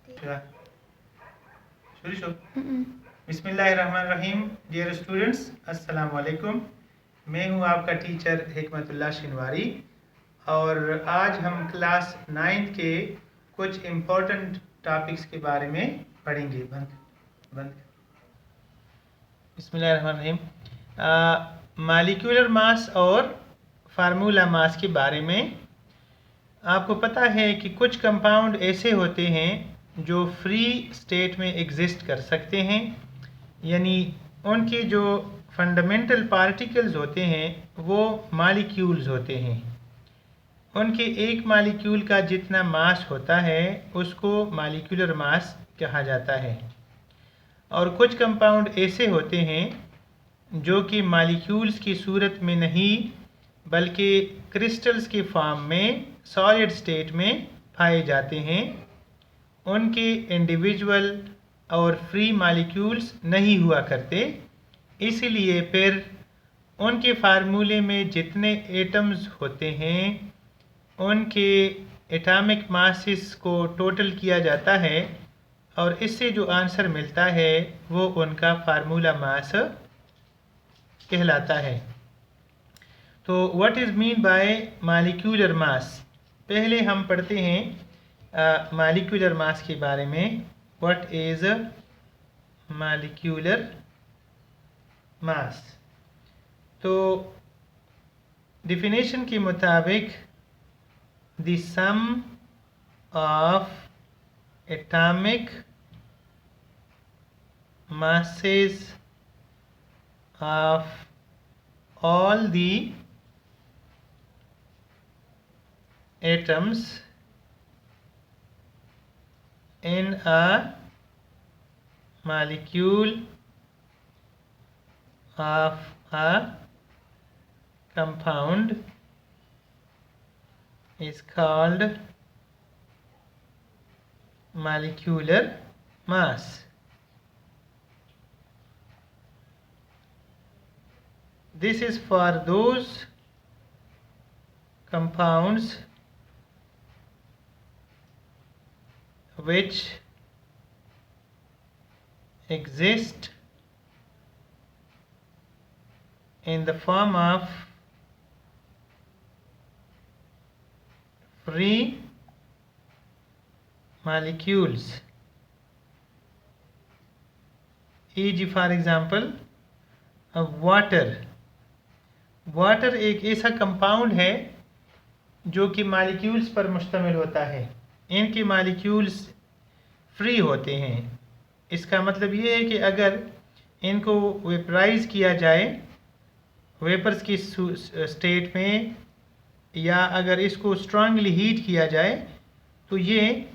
शुरा शुरू शो बिस्मिल्लाहिर्रहमानिर्रहीम। Dear students, अस्सलाम वालेकुम। मैं हूं आपका टीचर हिकमतुल्लाह शिनवारी और आज हम क्लास 9 के कुछ इम्पोर्टेंट टॉपिक्स के बारे में पढ़ेंगे। बंद बिस्मिल्लाहिर्रहमानिर्रहीम। मॉलिक्यूलर मास और फार्मूला मास के बारे में आपको पता है कि कुछ कंपाउंड ऐसे होते हैं जो फ्री स्टेट में एग्जिस्ट कर सकते हैं, यानी उनके जो फंडामेंटल पार्टिकल्स होते हैं वो मॉलिक्यूल्स होते हैं। उनके एक मॉलिक्यूल का जितना मास होता है उसको मॉलिक्यूलर मास कहा जाता है। और कुछ कंपाउंड ऐसे होते हैं जो कि मॉलिक्यूल्स की सूरत में नहीं बल्कि क्रिस्टल्स के फॉर्म में सॉलिड स्टेट में पाए जाते हैं। उनके इंडिविजुअल और फ्री मॉलिक्यूल्स नहीं हुआ करते, इसलिए फिर उनके फार्मूले में जितने एटम्स होते हैं उनके एटॉमिक मासेस को टोटल किया जाता है और इससे जो आंसर मिलता है वो उनका फार्मूला मास कहलाता है। तो what is mean by molecular mass? पहले हम पढ़ते हैं मॉलिक्यूलर मास के बारे में। What is molecular mass? तो डिफिनेशन के मुताबिक the sum of atomic masses of all the atoms in a molecule of a compound is called molecular mass. This is for those compounds which exist in the form of free molecules. E.g. for example, water एक ऐसा compound है जो कि molecules पर मुश्तमिल होता है। इनके मॉलिक्यूल्स फ्री होते हैं। इसका मतलब ये है कि अगर इनको वेपराइज किया जाए वेपर्स की स्टेट में या अगर इसको स्ट्रांगली हीट किया जाए तो ये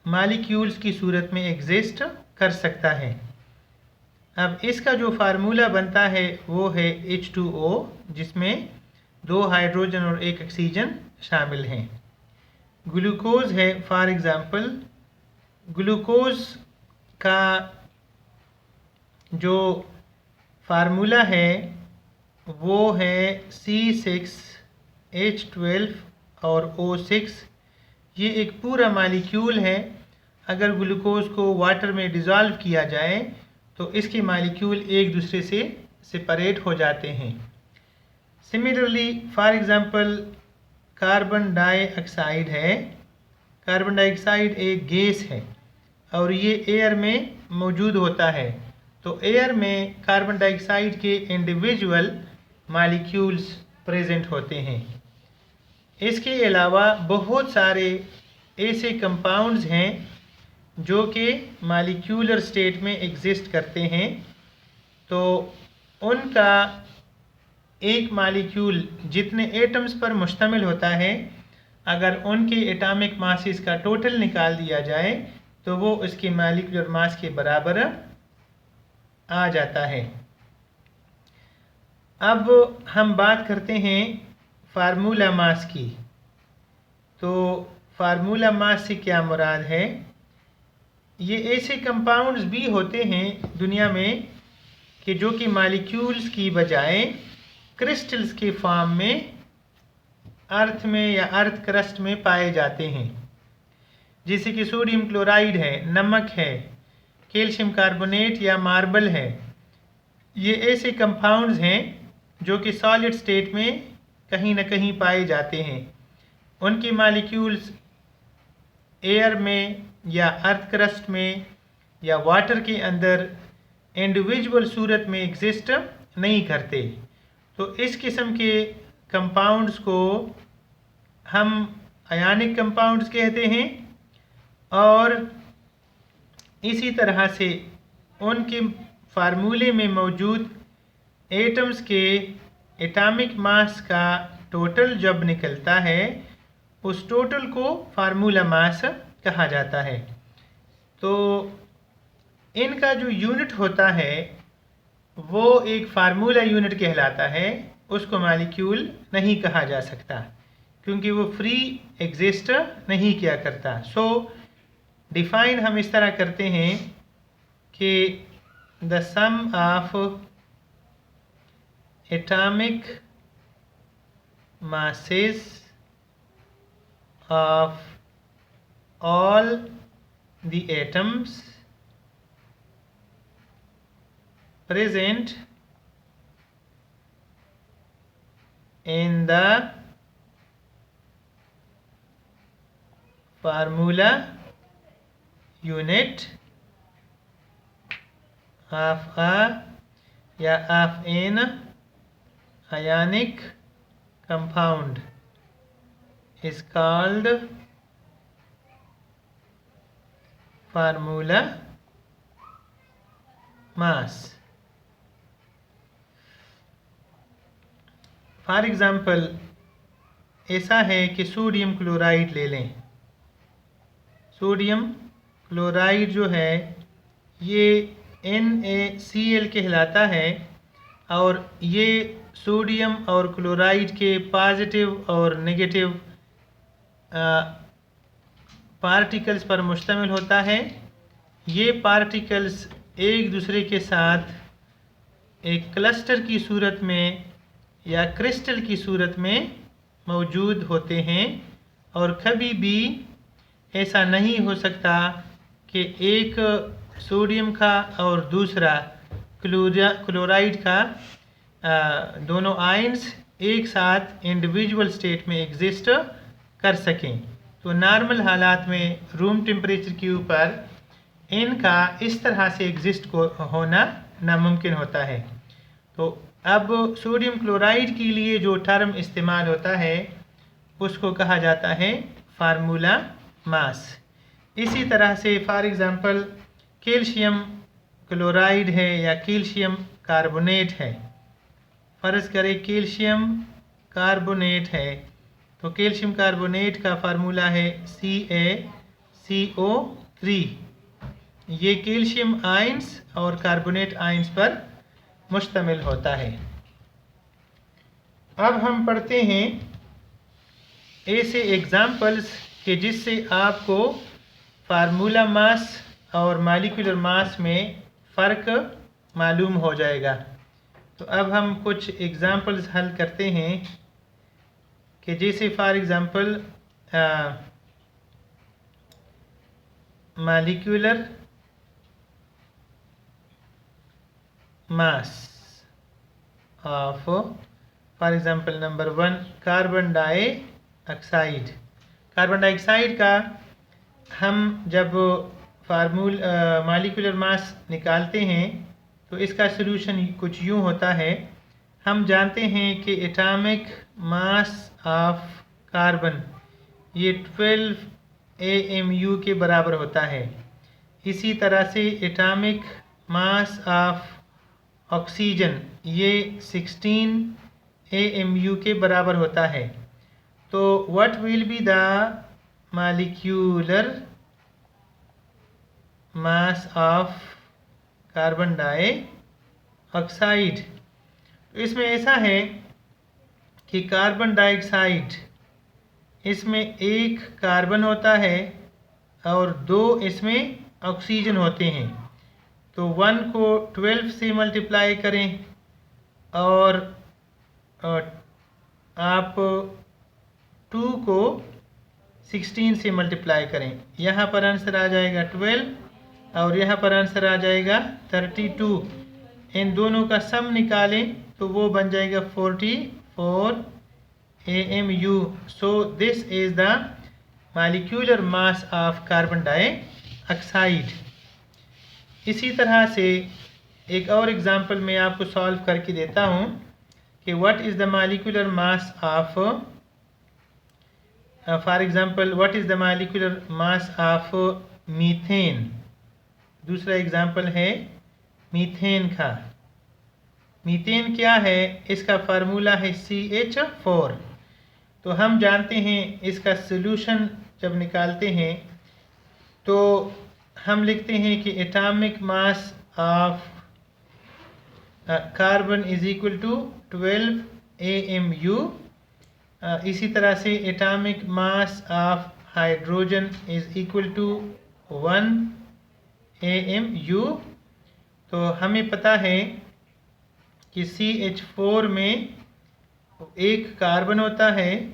मॉलिक्यूल्स की सूरत में एग्जिस्ट कर सकता है। अब इसका जो फार्मूला बनता है वो है H2O, जिसमें 2 हाइड्रोजन और 1 ऑक्सीजन शामिल हैं। ग्लूकोज है, फॉर एग्ज़ाम्पल ग्लूकोज का जो फार्मूला है वो है C6H12 और O6। ये एक पूरा मॉलिक्यूल है। अगर ग्लूकोज को वाटर में डिज़ोल्व किया जाए तो इसके मॉलिक्यूल एक दूसरे से सेपरेट हो जाते हैं। Similarly for example carbon dioxide है। कार्बन डाइऑक्साइड एक गैस है और ये एयर में मौजूद होता है। तो एयर में कार्बन डाइऑक्साइड के इंडिविजुअल मॉलिक्यूल्स प्रेजेंट होते हैं। इसके अलावा बहुत सारे ऐसे कंपाउंड्स हैं जो कि मॉलिक्यूलर स्टेट में एग्जिस्ट करते हैं। तो उनका एक मॉलिक्यूल जितने एटम्स पर मुश्तमिल होता है, अगर उनके एटॉमिक मासेस का टोटल निकाल दिया जाए तो वो उसके मॉलिक्यूलर मास के बराबर आ जाता है। अब हम बात करते हैं फार्मूला मास की। तो फार्मूला मास से क्या मुराद है? ये ऐसे कंपाउंड्स भी होते हैं दुनिया में कि जो कि मॉलिक्यूल्स की बजाय क्रिस्टल्स के फॉर्म में अर्थ में या अर्थ क्रस्ट में पाए जाते हैं। जैसे कि सोडियम क्लोराइड है, नमक है, कैल्शियम कार्बोनेट या मार्बल है। ये ऐसे कंपाउंड्स हैं जो कि सॉलिड स्टेट में कहीं ना कहीं पाए जाते हैं। उनके मॉलिक्यूल्स एयर में या अर्थ क्रस्ट में या वाटर के अंदर इंडिविजुअल सूरत में एग्जिस्ट नहीं करते। तो इस किस्म के कंपाउंड्स को हम आयनिक कंपाउंड्स कहते हैं। और इसी तरह से उनके फार्मूले में मौजूद एटम्स के एटॉमिक मास का टोटल जब निकलता है, उस टोटल को फार्मूला मास कहा जाता है। तो इनका जो यूनिट होता है वो एक फार्मूला यूनिट कहलाता है, उसको मॉलिक्यूल नहीं कहा जा सकता क्योंकि वो फ्री एग्जिस्ट नहीं किया करता। सो डिफाइन हम इस तरह करते हैं कि the sum of atomic masses of all the atoms present in the formula unit of a या of an ionic compound is called formula mass. For example ऐसा है कि सोडियम क्लोराइड ले लें। सोडियम क्लोराइड जो है ये NaCl कहलाता है और ये सोडियम और क्लोराइड के पॉजिटिव और नेगेटिव पार्टिकल्स पर मुश्तमिल होता है। ये पार्टिकल्स एक दूसरे के साथ एक क्लस्टर की सूरत में या क्रिस्टल की सूरत में मौजूद होते हैं और कभी भी ऐसा नहीं हो सकता कि एक सोडियम का और दूसरा क्लोराइड का दोनों आयंस एक साथ इंडिविजुअल स्टेट में एग्जिस्ट कर सकें। तो नॉर्मल हालात में रूम टेम्परेचर के ऊपर इनका इस तरह से एग्जिस्ट होना नामुमकिन होता है। तो अब सोडियम क्लोराइड के लिए जो टर्म इस्तेमाल होता है उसको कहा जाता है फार्मूला मास। इसी तरह से फॉर एग्ज़ाम्पल कैल्शियम क्लोराइड है या कैल्शियम कार्बोनेट है। फ़र्ज़ करें कैल्शियम कार्बोनेट है तो कैल्शियम कार्बोनेट का फार्मूला है CaCO3। ये कैल्शियम आयंस और कार्बोनेट आयंस पर मुश्तमिल होता है। अब हम पढ़ते हैं ऐसे एग्ज़ाम्पल्स कि जिससे आपको फार्मूला मास और मॉलिक्यूलर मास में फ़र्क मालूम हो जाएगा। तो अब हम कुछ एग्ज़ाम्पल्स हल करते हैं कि जैसे for example molecular mass of for example number 1 carbon dioxide. Carbon dioxide का हम जब मॉलिक्यूलर मास निकालते हैं तो इसका सलूशन कुछ यूँ होता है। हम जानते हैं कि एटॉमिक मास ऑफ कार्बन ये 12 AMU के बराबर होता है। इसी तरह से एटॉमिक मास ऑफ ऑक्सीजन ये 16 AMU के बराबर होता है। तो what will be the molecular mass of carbon dioxide. तो इसमें ऐसा है कि कार्बन डाइऑक्साइड इसमें एक कार्बन होता है और 2 इसमें ऑक्सीजन होते हैं। तो 1 को 12 से मल्टीप्लाई करें और आप 2 को 16 से मल्टीप्लाई करें, यहाँ पर आंसर आ जाएगा 12 और यहाँ पर आंसर आ जाएगा 32। इन दोनों का सम निकालें तो वो बन जाएगा 44 AMU। So this is the molecular mass of carbon dioxide. इसी तरह से एक और एग्जांपल मैं आपको सॉल्व करके देता हूँ कि what is the molecular mass of for example what is the molecular mass of methane. दूसरा एग्जांपल है मीथेन का। मीथेन क्या है, इसका फार्मूला है CH4। तो हम जानते हैं इसका सॉल्यूशन जब निकालते हैं तो हम लिखते हैं कि atomic mass of carbon is equal to 12 AMU। इसी तरह से atomic mass of hydrogen is equal to 1 AMU। तो हमें पता है कि CH4 में एक कार्बन होता है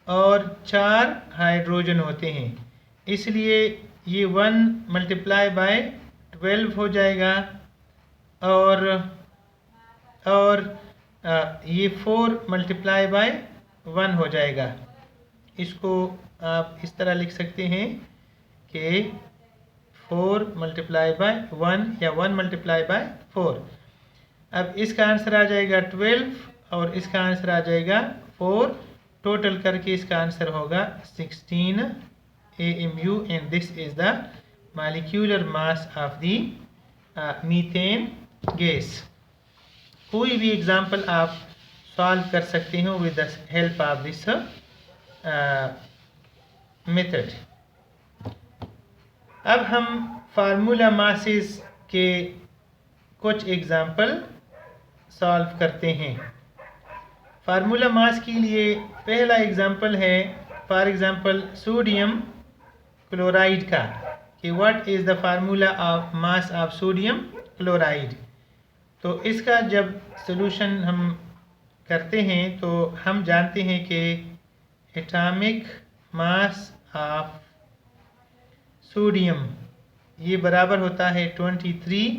और 4 हाइड्रोजन होते हैं, इसलिए ये 1 मल्टीप्लाई बाय 12 हो जाएगा और ये 4 मल्टीप्लाई बाय 1 हो जाएगा। इसको आप इस तरह लिख सकते हैं कि 4 मल्टीप्लाई बाय 1 या 1 मल्टीप्लाई बाय 4। अब इसका आंसर आ जाएगा 12 और इसका आंसर आ जाएगा 4। टोटल करके इसका आंसर होगा 16 AMU and this is the molecular mass of the methane gas. कोई भी एग्जांपल आप सॉल्व कर सकते हो with the help of this method. अब हम फार्मूला मासेस के कुछ एग्जांपल सॉल्व करते हैं। फार्मूला मास के लिए पहला एग्जांपल है फॉर एग्जांपल सोडियम क्लोराइड का, कि what is the formula of mass of sodium chloride. तो इसका जब सॉल्यूशन हम करते हैं तो हम जानते हैं कि एटॉमिक मास ऑफ सोडियम ये बराबर होता है 23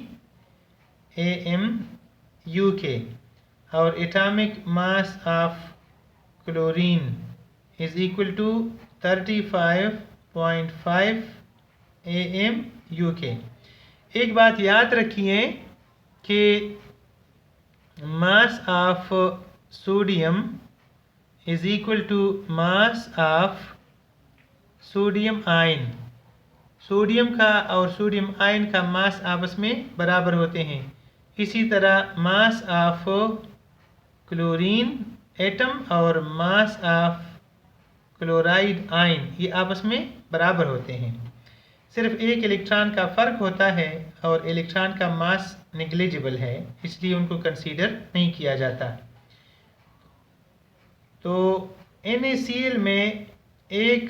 AMU के, और atomic mass of chlorine is equal to 35.5 AMU के। एक बात याद रखिए कि mass of sodium is equal to mass of sodium ion. Sodium का और सोडियम आयन का मास आपस में बराबर होते हैं। इसी तरह मास ऑफ क्लोरीन एटम और मास ऑफ क्लोराइड आयन ये आपस में बराबर होते हैं। सिर्फ एक इलेक्ट्रॉन का फ़र्क होता है और इलेक्ट्रॉन का मास नेग्लिजिबल है, इसलिए उनको कंसीडर नहीं किया जाता। तो NaCl में एक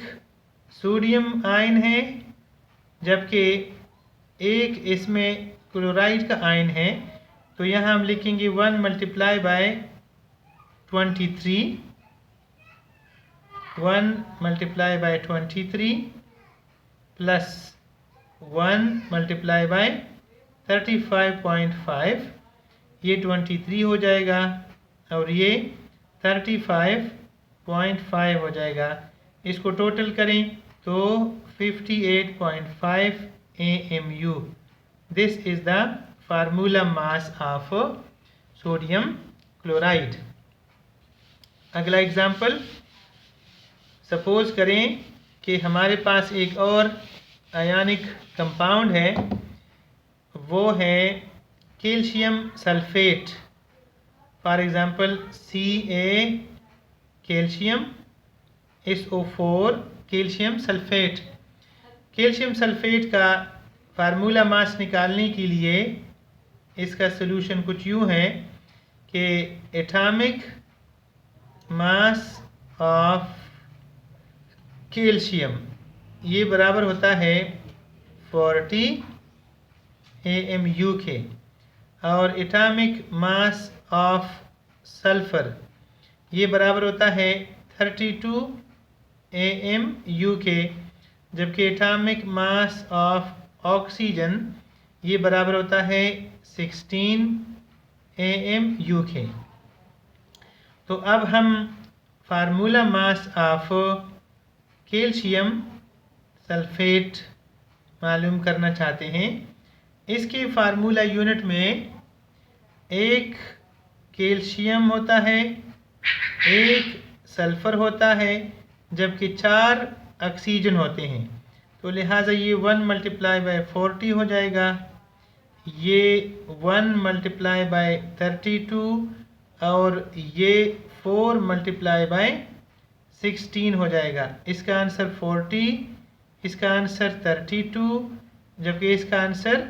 सोडियम आयन है जबकि एक इसमें क्लोराइड का आयन है। तो यहाँ हम लिखेंगे 1 multiply by 23, 1 multiply by 23 plus 1 multiply by 35.5, ये 23 हो जाएगा और ये 35.5 हो जाएगा। इसको टोटल करें तो 58.5 AMU। This is the formula mass of sodium chloride. अगला एग्जाम्पल, सपोज करें कि हमारे पास एक और आयनिक कंपाउंड है, वो है calcium sulphate. For example Ca calcium, SO4 calcium sulphate. Calcium sulphate का फार्मूला मास निकालने के लिए इसका सॉल्यूशन कुछ यूँ है कि एटॉमिक मास ऑफ कैल्शियम ये बराबर होता है 40 AMU के, और एटॉमिक मास ऑफ सल्फर ये बराबर होता है 32 AMU के, जबकि एटॉमिक मास ऑफ ऑक्सीजन ये बराबर होता है 16 AMU के। तो अब हम formula mass of calcium sulphate मालूम करना चाहते हैं। इसके फार्मूला यूनिट में एक कैल्शियम होता है, एक सल्फ़र होता है, जबकि 4 ऑक्सीजन होते हैं। तो लिहाजा ये 1 मल्टीप्लाई बाय 40 हो जाएगा, ये 1 मल्टीप्लाई बाय 32 और ये 4 मल्टीप्लाई बाय 16 हो जाएगा। इसका आंसर 40, इसका आंसर 32, जबकि इसका आंसर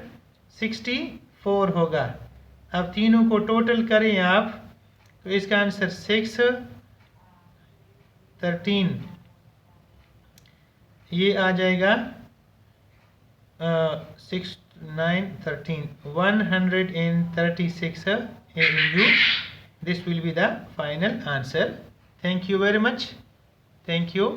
64 होगा। अब तीनों को टोटल करें आप, तो इसका आंसर 6, 13 ये आ जाएगा 6, 9, 13, 136 AMU. This will be the final answer. Thank you very much. Thank you.